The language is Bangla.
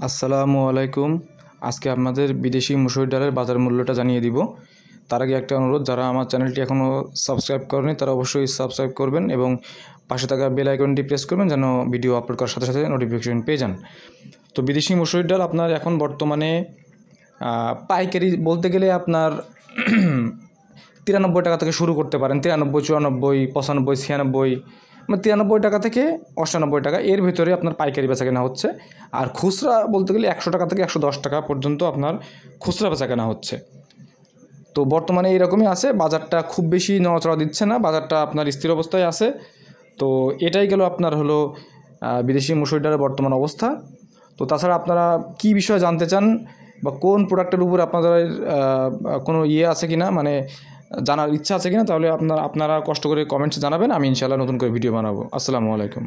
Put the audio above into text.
আসসালামু আলাইকুম। আজকে আপনাদের বিদেশি মুসুর ডালের বাজার মূল্যটা জানিয়ে দিব। তার আগে একটা অনুরোধ, যারা আমার চ্যানেলটি এখনও সাবস্ক্রাইব করেনি তারা অবশ্যই সাবস্ক্রাইব করবেন এবং পাশে থাকা বেল আইকনটি প্রেস করবেন যেন ভিডিও আপলোড করার সাথে সাথে নোটিফিকেশন পেয়ে যান। তো বিদেশি মুসুর ডাল আপনার এখন বর্তমানে পাইকারি বলতে গেলে আপনার 93 টাকা থেকে শুরু করতে পারেন। 93, 94, 95, 96, মানে 93 টাকা থেকে 98 টাকা এর ভিতরে আপনার পাইকারি বেচা কেনা হচ্ছে। আর খুচরা বলতে গেলে 100 টাকা থেকে 110 টাকা পর্যন্ত আপনার খুচরা বেচা কেনা হচ্ছে। তো বর্তমানে এইরকমই আছে, বাজারটা খুব বেশি নড়াচড়া দিচ্ছে না, বাজারটা আপনার স্থির অবস্থায় আছে। তো এটাই গেল আপনার হলো বিদেশি মুসুর ডালের বর্তমান অবস্থা। তো তাছাড়া আপনারা কি বিষয়ে জানতে চান বা কোন প্রোডাক্টের উপর আপনাদের কোনো আছে কি না, মানে জানার ইচ্ছা আছে কিনা, তাহলে আপনারা কষ্ট করে কমেন্টসে জানাবেন। আমি ইনশাআল্লাহ নতুন করে ভিডিও বানাবো। আসসালামু আলাইকুম।